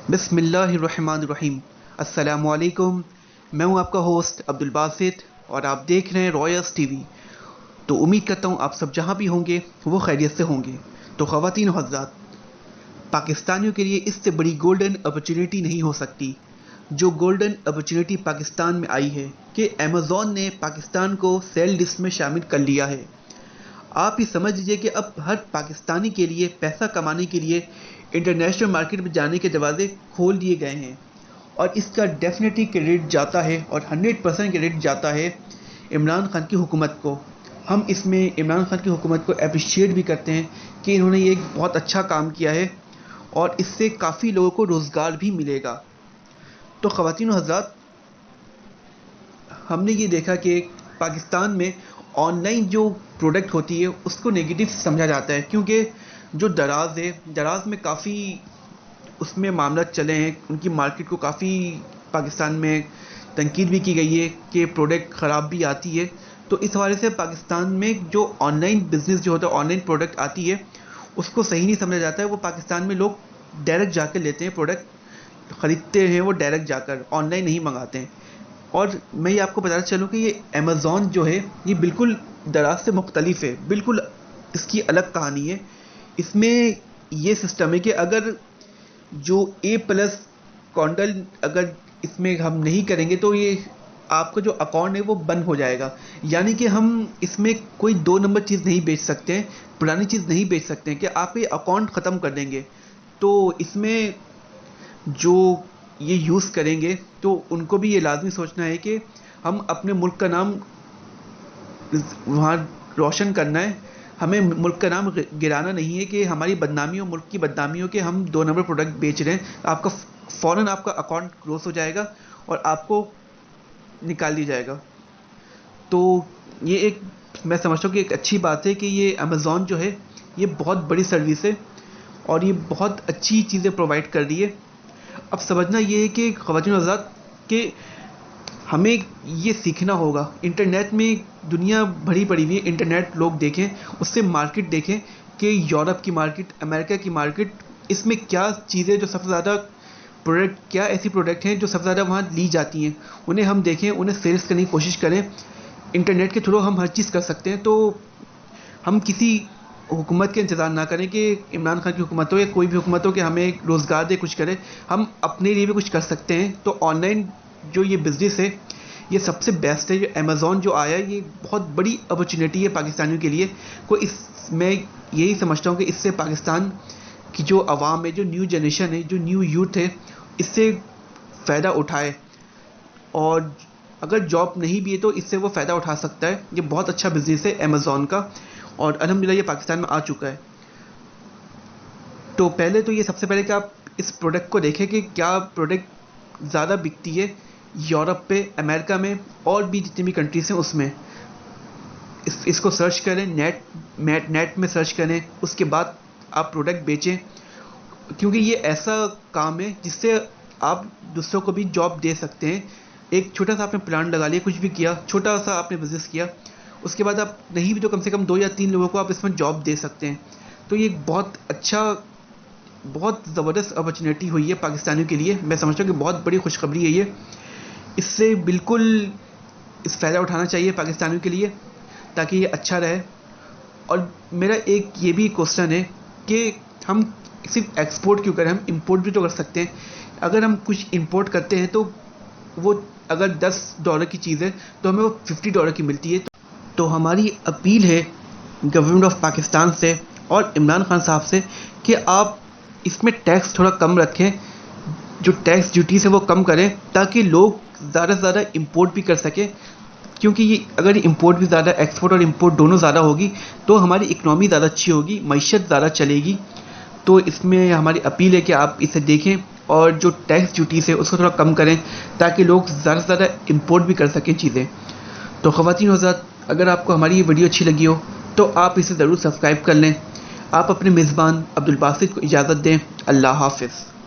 बिस्मिल्लाहिर्रहमानिर्रहीम। अस्सलाम वालेकुम। मैं हूं आपका होस्ट अब्दुल बासित और आप देख रहे हैं रॉयर्स टीवी। तो उम्मीद करता हूं आप सब जहां भी होंगे वो खैरियत से होंगे। तो ख़वातीन और हज़रात, पाकिस्तानियों के लिए इससे बड़ी गोल्डन अपॉर्चुनिटी नहीं हो सकती जो गोल्डन अपॉर्चुनिटी पाकिस्तान में आई है कि अमेज़ॉन ने पाकिस्तान को सेल लिस्ट में शामिल कर लिया है। आप ही समझ लीजिए कि अब हर पाकिस्तानी के लिए पैसा कमाने के लिए इंटरनेशनल मार्केट में जाने के दरवाजे खोल दिए गए हैं और इसका डेफिनेटली क्रेडिट जाता है और 100% क्रेडिट जाता है इमरान खान की हुकूमत को। हम इसमें इमरान खान की हुकूमत को अप्रिशिएट भी करते हैं कि इन्होंने ये एक बहुत अच्छा काम किया है और इससे काफ़ी लोगों को रोज़गार भी मिलेगा। तो ख़वातीन और हज़रात, हमने ये देखा कि पाकिस्तान में ऑनलाइन जो प्रोडक्ट होती है उसको नेगेटिव समझा जाता है, क्योंकि जो दराज में काफ़ी उसमें मामला चले हैं, उनकी मार्केट को काफ़ी पाकिस्तान में तनकीद भी की गई है कि प्रोडक्ट ख़राब भी आती है। तो इस हवाले से पाकिस्तान में जो ऑनलाइन बिज़नेस जो होता है, ऑनलाइन प्रोडक्ट आती है, उसको सही नहीं समझा जाता है। वो पाकिस्तान में लोग डायरेक्ट जाकर लेते हैं, प्रोडक्ट ख़रीदते हैं वो डायरेक्ट जाकर, ऑनलाइन नहीं मंगाते हैं। और मैं ये आपको बताना चलूँ कि ये अमेज़ॉन जो है ये बिल्कुल दराज से मुख्तलिफ है, बिल्कुल इसकी अलग कहानी है। इसमें ये सिस्टम है कि अगर जो A+ कॉन्डल अगर इसमें हम नहीं करेंगे तो ये आपका जो अकाउंट है वो बंद हो जाएगा। यानी कि हम इसमें कोई 2 नंबर चीज़ नहीं बेच सकते हैं, पुरानी चीज़ नहीं बेच सकते हैं कि आप ये अकाउंट ख़त्म कर देंगे। तो इसमें जो ये यूज़ करेंगे तो उनको भी ये लाजमी सोचना है कि हम अपने मुल्क का नाम वहाँ रोशन करना है। हमें मुल्क का नाम गिराना नहीं है कि हमारी बदनामी हो, मुल्क की बदनामी हो कि हम 2 नंबर प्रोडक्ट बेच रहे हैं। आपका फ़ौरन आपका अकाउंट क्लोज हो जाएगा और आपको निकाल दिया जाएगा। तो ये एक मैं समझता हूँ कि एक अच्छी बात है कि ये अमेज़ॉन जो है ये बहुत बड़ी सर्विस है और ये बहुत अच्छी चीज़ें प्रोवाइड कर रही है। अब समझना ये है कि ख़वातीन और हज़रात कि हमें ये सीखना होगा। इंटरनेट में दुनिया भरी पड़ी हुई है, इंटरनेट लोग देखें, उससे मार्केट देखें कि यूरोप की मार्केट, अमेरिका की मार्केट, इसमें क्या चीज़ें जो सबसे ज़्यादा प्रोडक्ट, क्या ऐसी प्रोडक्ट हैं जो सबसे ज़्यादा वहाँ ली जाती हैं, उन्हें हम देखें, उन्हें सेल्स करने की कोशिश करें। इंटरनेट के थ्रू हम हर चीज़ कर सकते हैं। तो हम किसी हुकूमत के इंतज़ार ना करें कि इमरान खान की हुकूमत हो या कोई भी हुकूमत हो कि हमें रोज़गार दे, कुछ करे। हम अपने लिए भी कुछ कर सकते हैं। तो ऑनलाइन जो ये बिज़नेस है ये सबसे बेस्ट है। जो अमेज़ॉन जो आया है ये बहुत बड़ी अपॉर्चुनिटी है पाकिस्तानियों के लिए। मैं यही समझता हूँ कि इससे पाकिस्तान की जो आवाम है, जो न्यू जनरेशन है, जो न्यू यूथ है, इससे फ़ायदा उठाए। और अगर जॉब नहीं भी है तो इससे वो फ़ायदा उठा सकता है। ये बहुत अच्छा बिज़नेस है अमेज़ॉन का और अल्हम्दुलिल्लाह ये पाकिस्तान में आ चुका है। तो पहले तो ये सबसे पहले कि आप इस प्रोडक्ट को देखें कि क्या प्रोडक्ट ज़्यादा बिकती है यूरोप पे, अमेरिका में और भी जितनी भी कंट्रीज़ हैं उसमें। इसको सर्च करें, नेट में सर्च करें, उसके बाद आप प्रोडक्ट बेचें, क्योंकि ये ऐसा काम है जिससे आप दूसरों को भी जॉब दे सकते हैं। एक छोटा सा आपने प्लान लगा लिया, कुछ भी किया, छोटा सा आपने बिज़नेस किया, उसके बाद आप नहीं भी तो कम से कम 2 या 3 लोगों को आप इसमें जॉब दे सकते हैं। तो ये बहुत अच्छा, बहुत ज़बरदस्त अपॉर्चुनिटी हुई है पाकिस्तानियों के लिए। मैं समझता हूँ कि बहुत बड़ी खुशखबरी है ये। इससे बिल्कुल इस फ़ायदा उठाना चाहिए पाकिस्तानियों के लिए ताकि ये अच्छा रहे। और मेरा एक ये भी क्वेश्चन है कि हम सिर्फ एक्सपोर्ट क्यों करें, हम इंपोर्ट भी तो कर सकते हैं। अगर हम कुछ इंपोर्ट करते हैं तो वो अगर $10 की चीज़ है तो हमें वो $50 की मिलती है। तो हमारी अपील है गवर्नमेंट ऑफ पाकिस्तान से और इमरान खान साहब से कि आप इसमें टैक्स थोड़ा कम रखें, जो टैक्स ड्यूटीज़ है वो कम करें ताकि लोग ज़्यादा से ज़्यादा इंपोर्ट भी कर सकें। क्योंकि ये अगर इंपोर्ट भी ज़्यादा, एक्सपोर्ट और इंपोर्ट दोनों ज़्यादा होगी तो हमारी इकनॉमी ज़्यादा अच्छी होगी, मईशत ज़्यादा चलेगी। तो इसमें हमारी अपील है कि आप इसे देखें और जो टैक्स ड्यूटीज़ है उसको थोड़ा कम करें ताकि लोग ज़्यादा से ज़्यादा इंपोर्ट भी कर सकें चीज़ें। तो ख़वातीन और हज़रात, अगर आपको हमारी ये वीडियो अच्छी लगी हो तो आप इसे ज़रूर सब्सक्राइब कर लें। आप अपने मेज़बान अब्दुल बासित को इजाज़त दें। अल्लाह हाफ़िज़।